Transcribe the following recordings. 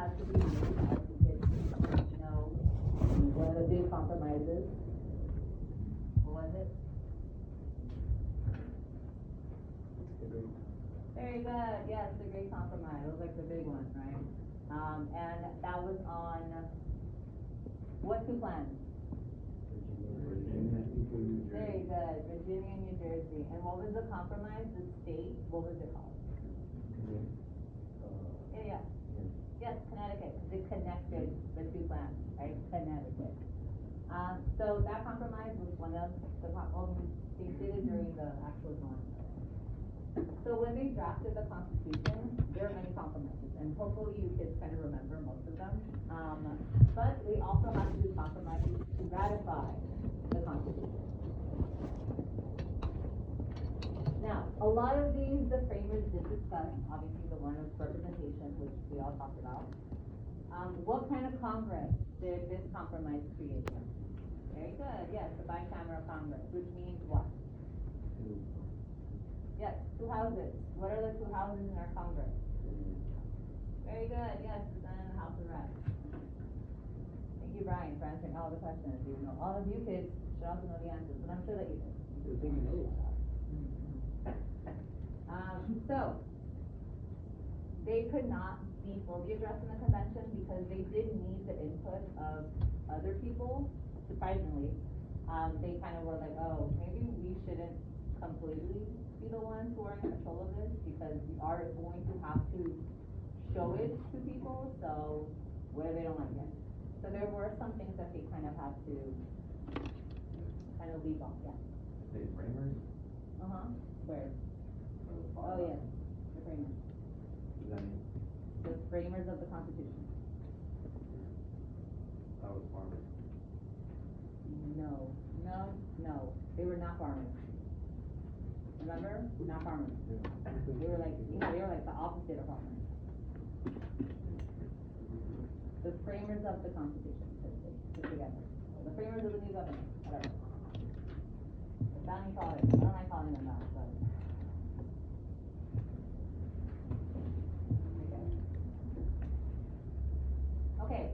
had to be made, I think it's, one of the big compromises. What was it? Very good, yes, the Great Compromise, those like the big ones, right? And that was on, what two plans? Very good, Virginia and New Jersey. And what was the compromise, the state, what was it called? Yeah. Yes, Connecticut, because it connected the two plans, right? Connecticut. So that compromise was one of the, they did it during the actual drawing. So when they drafted the Constitution, there are many compromises, and hopefully you kids kind of remember most of them. But we also have to do compromises to ratify the Constitution. Now, a lot of these, the framers did discuss, obviously the one with representation, which we all talked about. What kind of Congress did this compromise create? Very good, yes, the bicameral Congress, which means what? Yes, two houses. What are the two houses in our Congress? Very good, yes, the Senate and the House of Reps. Thank you, Brian, for answering all the questions. You know, all of you kids should also know the answers, but I'm sure that you did. So, they could not be fully addressed in the convention because they did need the input of other people, surprisingly. They kind of were like, oh, maybe we shouldn't completely be the ones who are in control of this because we are going to have to show it to people, so what if they don't like it? So there were some things that they kind of had to kind of leave off, yeah. The framers? Where? Oh, yes, the framers. What does that mean? The framers of the Constitution. That was farmers. No, they were not farmers. Remember? Not farmers. They were like, they were like the opposite of farmers. The framers of the Constitution, put together. The framers of the new government, whatever. The founding fathers, I don't like calling them that, but. Okay.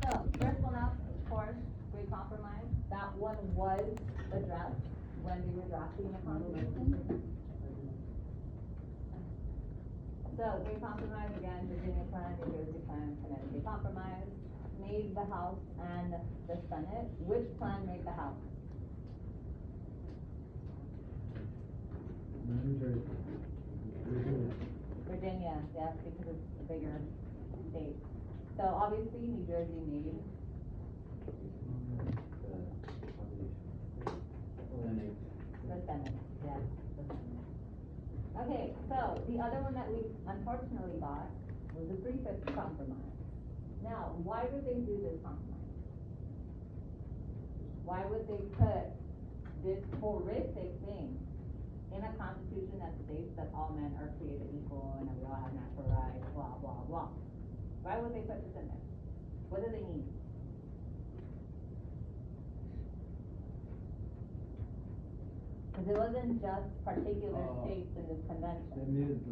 So, first one up, of course, Great Compromise. That one was addressed when we were drafting the Constitution. So, Great Compromise, again, Virginia Plan, New Jersey Plan, Connecticut Compromise, made the House and the Senate. Which plan made the House? New Jersey. Virginia, yes, because it's a bigger state. So, obviously, New Jersey made the Senate, yes, the Senate. Okay, so the other one that we unfortunately got was the 3/5 compromise. Now, why would they do this compromise? Why would they put this horrific thing in a constitution that states that all men are created equal and that we all have natural rights, blah, blah, blah? Why would they put this in there? What do they need? Because it wasn't just particular states in this convention. They needed to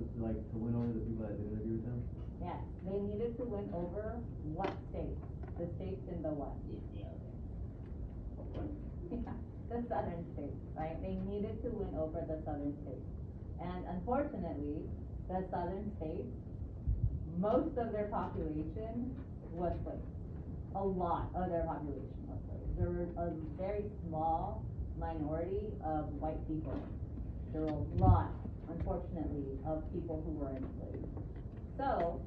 win over the people that didn't agree with them? Yes, they needed to win over what states? The states in the what? The southern states, right? They needed to win over the southern states. And unfortunately, the southern states, most of their population was slaves. A lot of their population was slaves. There were a very small minority of white people. There were a lot, unfortunately, of people who were enslaved. So,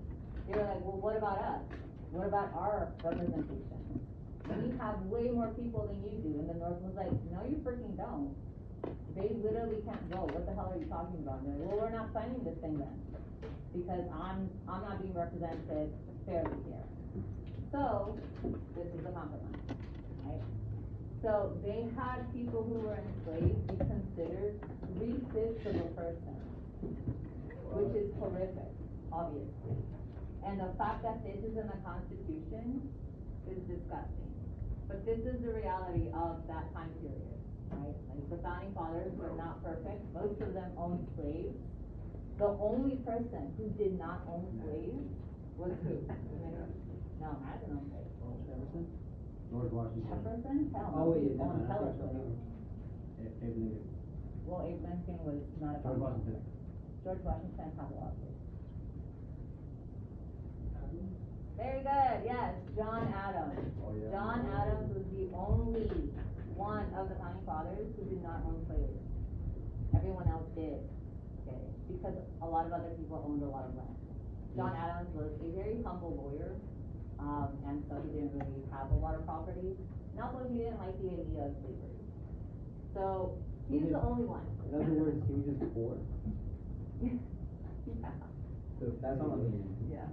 they were like, well, what about us? What about our representation? We have way more people than you do. And the North was like, no, you freaking don't. They literally can't vote. What the hell are you talking about? They're like, well, we're not signing this thing then, because I'm not being represented fairly here. So, this is a compromise, right? So, they had people who were enslaved be considered 3/5 of a person, which is horrific, obviously. And the fact that this is in the Constitution is disgusting. But this is the reality of that time period, right? Like, the founding fathers were not perfect. Most of them owned slaves. The only person who did not own slaves Was who? No, Madison owned slaves. Jefferson? George Washington. Jefferson? Hell no, Oh, he yeah, owned no, hella I think so. slaves. Abe Lincoln. Well, Abe Lincoln was not a. George Washington. George Washington had a lot of slaves. Very good, yes, John Adams. Oh, yeah. John Adams was the only one of the founding fathers who did not own slaves. Everyone else did, okay, because a lot of other people owned a lot of land. John Adams was a very humble lawyer, and so he didn't really have a lot of property, and also he didn't like the idea of slavery. So, he's the only one. In other words, he was just poor. Yeah. So that's all I'm hearing. Yeah.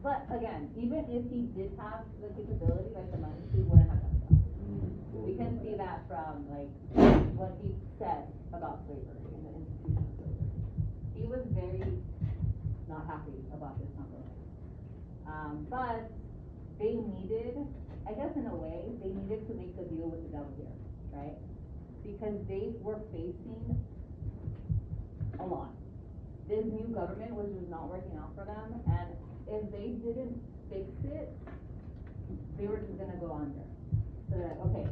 But again, even if he did have the capability, like the money, he wouldn't have done that. We can see that from like what he said about slavery and the institution of slavery. He was very not happy about this compromise. But they needed, I guess in a way, they needed to make the deal with the devil here, right? Because they were facing a lot. This new government was just not working out for them, and if they didn't fix it, they were just gonna go under. So they're like, okay,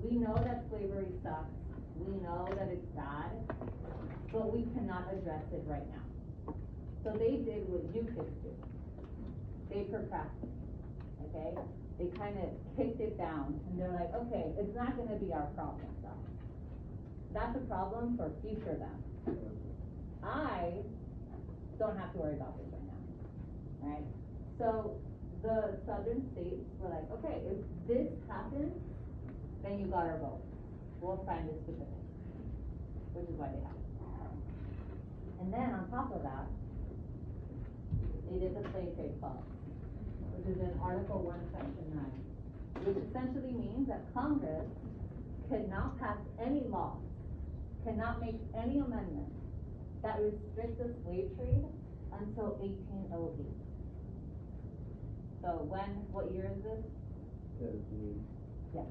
we know that slavery sucks, we know that it's bad, but we cannot address it right now. So they did what you kids do. They procrastinated, okay? They kind of kicked it down, and they're like, okay, it's not gonna be our problem, so. That's a problem for future them. I don't have to worry about this right now, right? So the southern states were like, okay, if this happens, then you got our vote. We'll sign this specific, which is why they have it. And then on top of that, they did the slave trade clause, which is in Article 1, Section 9, which essentially means that Congress cannot pass any laws, cannot make any amendments that restrict the slave trade until 1808. So what year is this? 17. Yeah.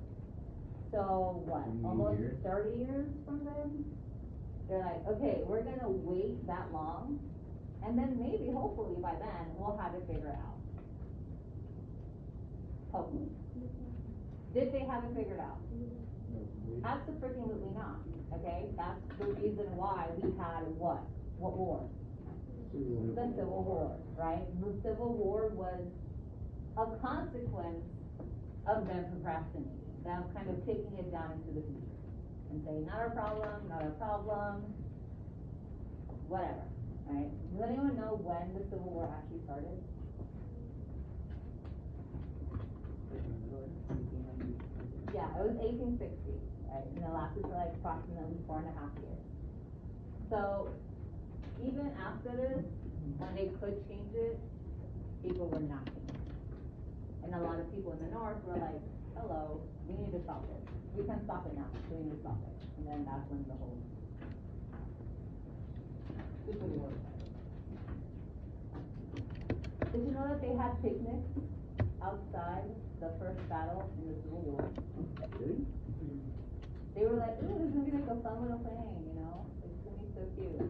So what, 20 almost years? 30 years from then? They're like, okay, we're gonna wait that long, and then maybe, hopefully by then, we'll have it figured out. Hopefully. Did they have it figured out? Absolutely not, okay? That's the reason why we had what? What war? The Civil War, right? The Civil War was a consequence of them procrastinating, them kind of kicking it down into the future and saying, not our problem, whatever, right? Does anyone know when the Civil War actually started? Yeah, it was 1860, right? And it lasted for like approximately 4.5 years. So, even after this, when they could change it, people were not changing it. And a lot of people in the North were like, hello, we need to stop this. We can stop it now, so we need to stop it. And then that's when the whole Civil War started. Did you know that they had picnics outside the first battle in the Civil War? Really? They were like, ooh, this is gonna be like a fun little thing, you know? It's gonna be so cute.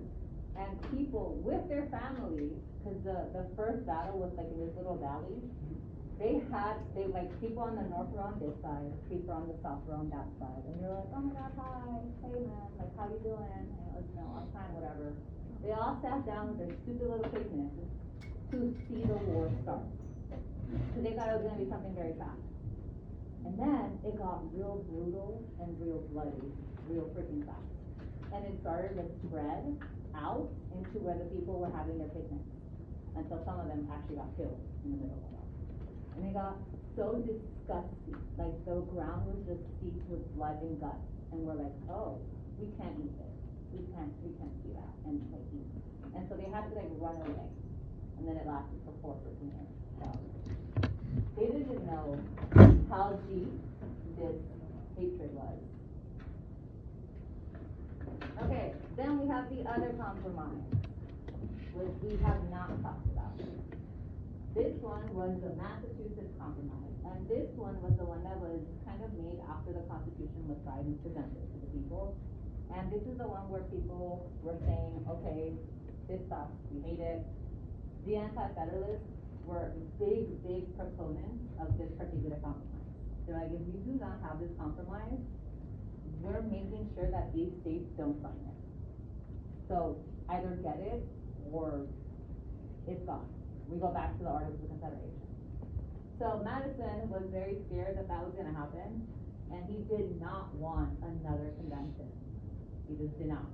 And people with their families, because the first battle was like in this little valley, they like people on the north were on this side, people on the south were on that side, and they're like, oh my god, hi, hey man, like how you doing? And I'm fine, whatever. They all sat down with their stupid little picnics to see the war start. Because they thought it was gonna be something very fast. And then it got real brutal and real bloody, real freaking fast. And it started to spread out into where the people were having their picnics, until some of them actually got killed in the middle of it. And it got so disgusting, like the ground was just steeped with blood and guts, and we're like, oh, we can't eat this, we can't see that, and like eat. And so they had to like run away, and then it lasted for 4 freaking years. So they didn't know how deep this hatred was. Okay, then we have the other compromise, which we have not talked about. This one was the Massachusetts Compromise, and this one was the one that was kind of made after the Constitution was signed and presented to the people. And this is the one where people were saying, okay, this sucks, we hate it. The Anti-Federalists were big, big proponents of this particular compromise. They're like, if you do not have this compromise, we're making sure that these states don't sign it. So either get it or it's gone. We go back to the Articles of Confederation. So Madison was very scared that that was gonna happen, and he did not want another convention. He just did not.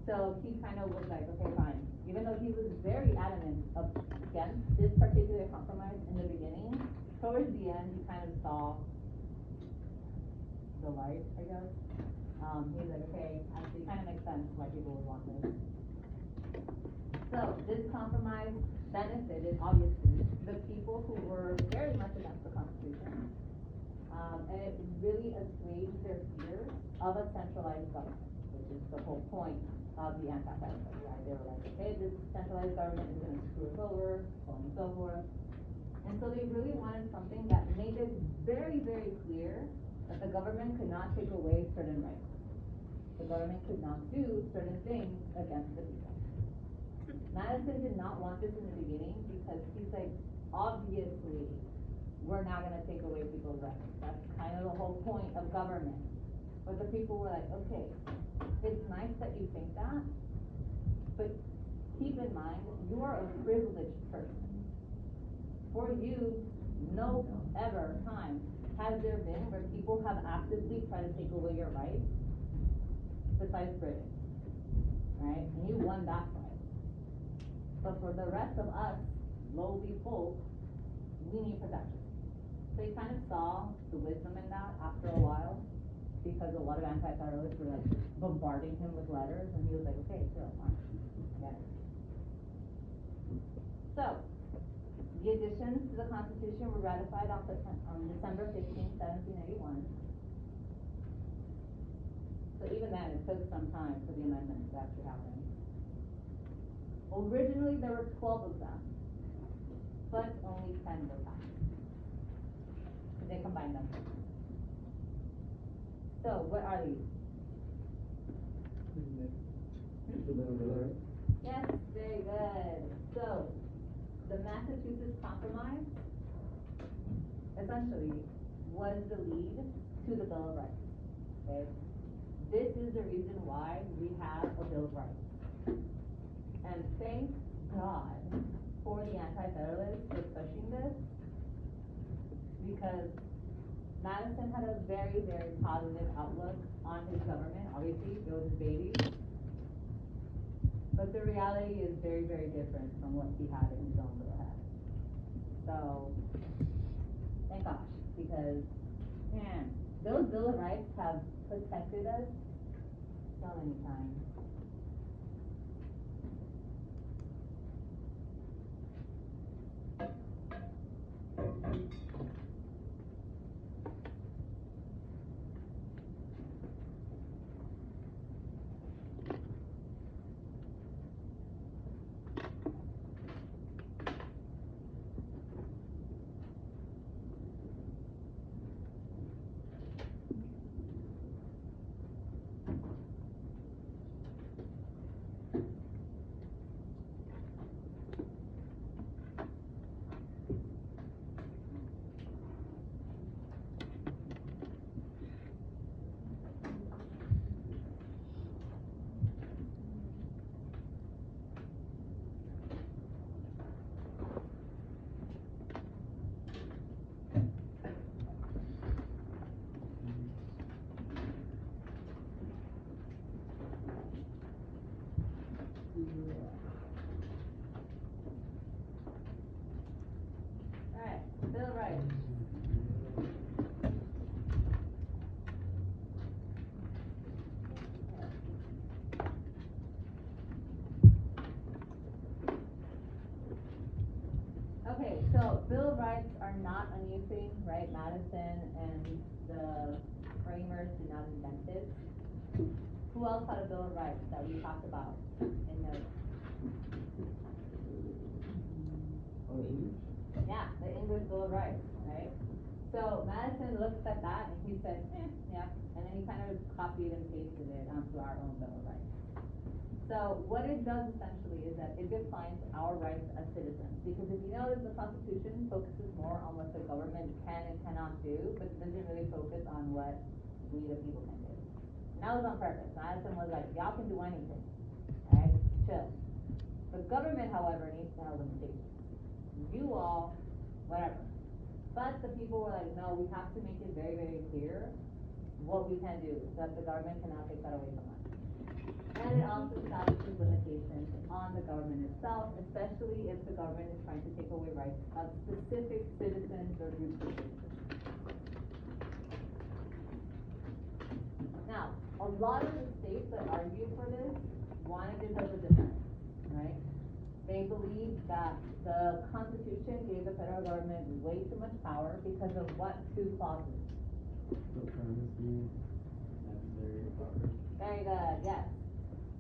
So he kind of was like, okay, fine. Even though he was very adamant against this particular compromise in the beginning, towards the end, he kind of saw the light, I guess. He was like, okay, actually, it kind of makes sense why people would want this. So this compromise benefited, obviously, the people who were very much against the Constitution, and it really assuaged their fear of a centralized government, which is the whole point of the Anti-Federalists, right? They were like, okay, this centralized government is going to screw us over, so on and so forth. And so they really wanted something that made it very, very clear that the government could not take away certain rights. The government could not do certain things against the people. Madison did not want this in the beginning because he's like, obviously, we're not going to take away people's rights. That's kind of the whole point of government. But the people were like, okay, it's nice that you think that, but keep in mind, you are a privileged person. For you, no ever time has there been where people have actively tried to take away your rights, besides Britain, right? And you won that fight. But for the rest of us, lowly folk, we need protection. So he kind of saw the wisdom in that after a while, because a lot of anti-federalists were like bombarding him with letters, and he was like, okay, sure, fine, get it. So, the additions to the Constitution were ratified on December 15, 1781. So even then, it took some time for the amendments to actually happen. Originally, there were 12 of them, but only 10 were passed. So they combined them. So, what are these? Yes, very good. So, the Massachusetts Compromise, essentially, was the lead to the Bill of Rights. Okay? This is the reason why we have a Bill of Rights. And thank God for the Anti-Federalists for pushing this, because Madison had a very, very positive outlook on his government. Obviously, it was his baby. But the reality is very, very different from what he had in his own little head. So, thank gosh, because, man, those Bill of Rights have protected us so many times. Alright, Bill of Rights. Okay, so Bill of Rights are not a new thing, right? Madison and the framers did not invent this. Who else had a Bill of Rights that we talked about in the... Oh, English? Yeah, the English Bill of Rights, right? So Madison looked at that and he said, yeah, and then he kind of copied and pasted it onto our own Bill of Rights. So what it does essentially is that it defines our rights as citizens, because if you notice, the Constitution focuses more on what the government can and cannot do, but it doesn't really focus on what we the people can do. And that was on purpose. Madison was like, y'all can do anything, alright, chill. The government, however, needs to have limitations. You all, whatever. But the people were like, no, we have to make it very, very clear what we can do, so that the government cannot take that away from us. And it also establishes limitations on the government itself, especially if the government is trying to take away rights of specific citizens or groups of citizens. Now, a lot of the states that argue for this wanted it as a defense, right? They believe that the Constitution gave the federal government way too much power because of what two clauses? Supremacy, necessary, proper. Very good, yes.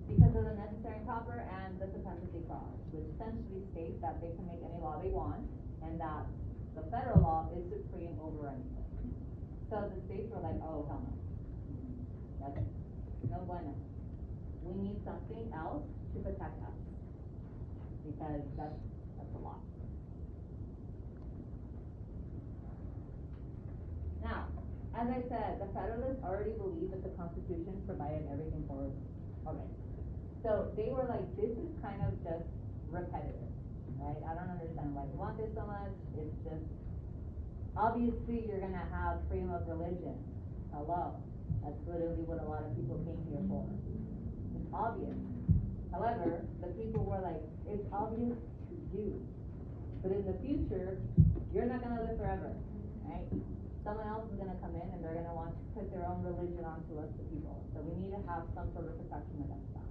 Because of the necessary and proper and the supremacy clause, which essentially states that they can make any law they want and that the federal law is supreme over anything. So the states were like, oh, hell no. That's it. No bueno. We need something else to protect us. Because that's a lot. Now, as I said, the Federalists already believed that the Constitution provided everything for us already. So they were like, this is kind of just repetitive, right? I don't understand why you want this so much. It's just, obviously you're gonna have freedom of religion. Hello. That's literally what a lot of people came here for. It's obvious. However, the people were like, it's obvious to you. But in the future, you're not gonna live forever, right? Someone else is gonna come in and they're gonna want to put their own religion onto us, the people. So we need to have some sort of protection against that.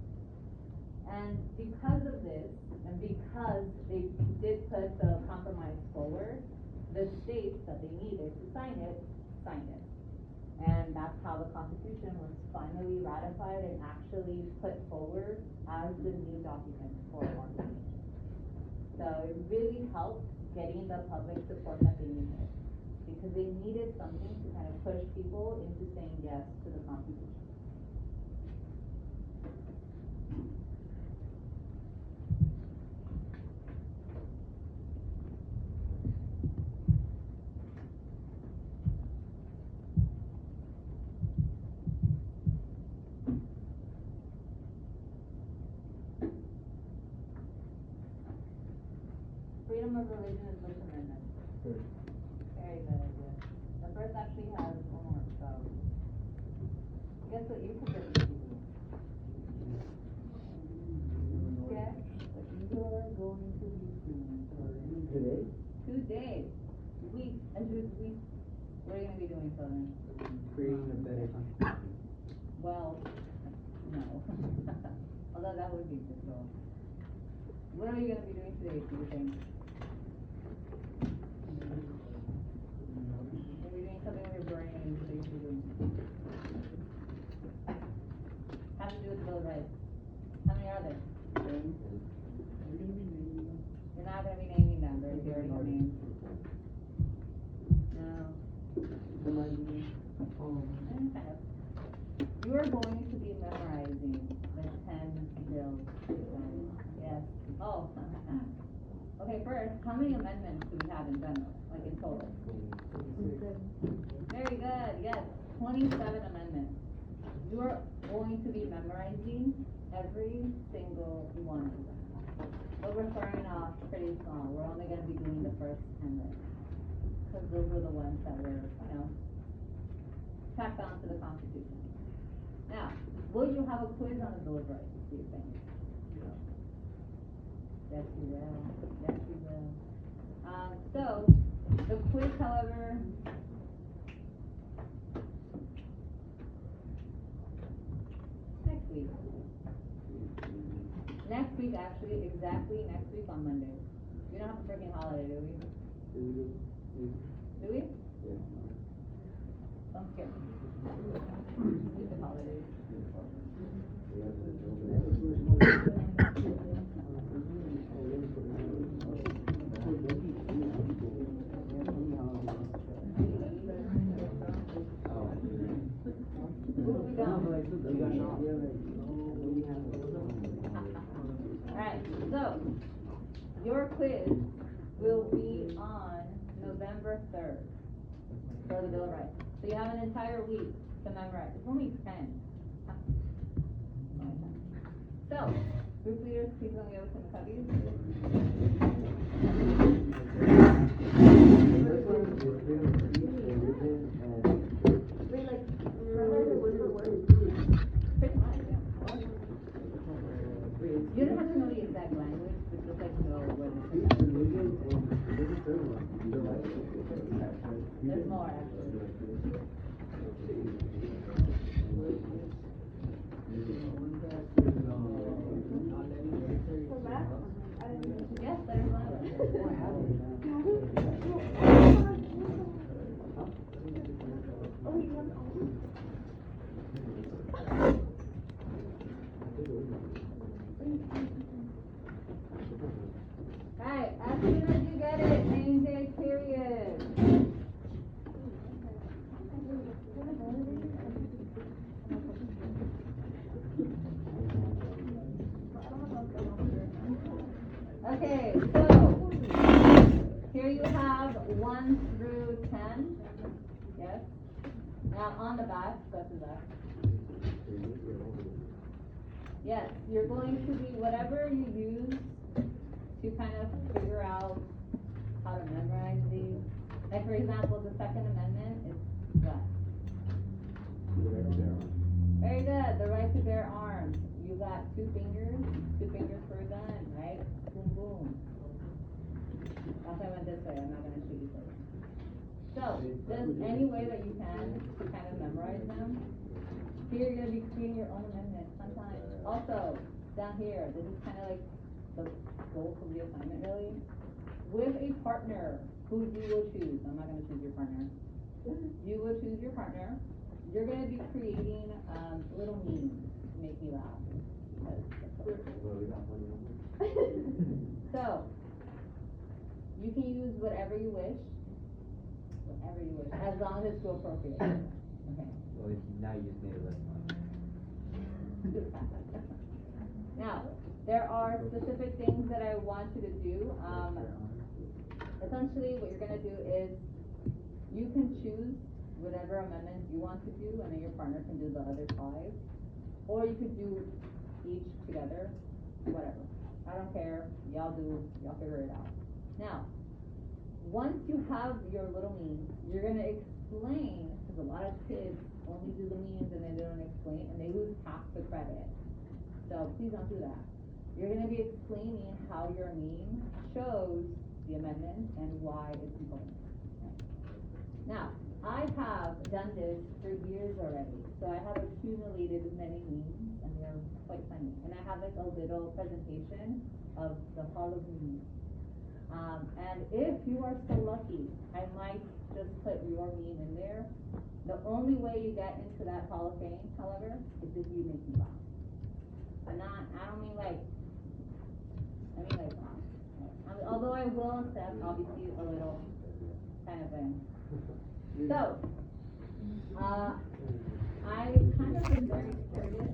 And because of this, and because they did put the compromise forward, the states that they needed to sign it, signed it. And that's how the Constitution was finally ratified and actually put forward as the new document for our nation. So it really helped getting the public support that they needed, because they needed something to kind of push people into saying yes to the Constitution. Freedom of religion is First Amendment. Third. Very good idea. The first actually has one more, so. Guess what you prefer to do? Guess what you are going to be doing Today? today. Week, and this week, what are you gonna be doing, Southern? Creating a better Constitution. Well, no. Although that would be good, so. What are you gonna be doing today, do you think? Maybe doing something with your brain that you should be doing. Have to do with Bill of Rights. How many are there? You're not gonna be naming them, they're already have names. No. Kind of. You are going to be memorizing the 10 bills. Yes. Oh. Okay, first, how many amendments do we have in general, like in total? Very good, yes, 27 amendments. You are going to be memorizing every single one of them. But we're starting off pretty small. We're only going to be doing the first 10 lists, because those were the ones that were, tacked on to the Constitution. Now, will you have a quiz on the Bill of Rights, do you think? Yes, you will. Yes, you will. So, the quiz, however, next week. Next week, actually, exactly next week on Monday. We don't have a freaking holiday, do we? Do we? Don't scare me. Stupid holidays. your quiz will be on November 3rd for the Bill of Rights. So you have an entire week to memorize. It's only 10. So, group leaders, please let me over to the cubbies. Wait, like, word for word? Pretty much, yeah. You don't have to know the exact language, but just like know what it's There's more, actually. Yes, there's one. Alright, as soon as you get it, name day period. Okay, so here you have 1 through 10. Yes. Now on the back, go to that. Yes, you're going to be whatever you use to kind of figure out how to memorize these. Like for example, the Second Amendment is what? Very good. The right to bear arms. You got 2 fingers for a gun, right? Boom, boom. Last time I went this way, I'm not going to shoot you first. So, just any way that you can to kind of memorize them. Here you're going to be creating your own amendment sometimes. Also, down here, this is kind of like the goal of the assignment really. With a partner who you will choose. I'm not going to choose your partner. You will choose your partner. You're going to be creating little memes to make me laugh. So, you can use whatever you wish, as long as it's still appropriate. Okay. Well, now you just made it less fun. Now, there are specific things that I want you to do. Essentially, what you're going to do is you can choose whatever amendments you want to do, and then your partner can do the other 5. Or you could do each together, whatever. I don't care. Y'all figure it out. Now, once you have your little memes, you're going to explain, because a lot of kids only do the memes and then they don't explain, and they lose half the credit. So please don't do that. You're going to be explaining how your meme shows the amendment and why it's important. Now, I have done this for years already, so I have accumulated many memes, and they're quite funny. And I have like a little presentation of the Hall of Memes. And if you are so lucky, I might just put your meme in there. The only way you get into that Hall of Fame, however, is if you make me laugh. I don't mean like, although I will accept, obviously, a little kind of thing. So, I kind of been very curious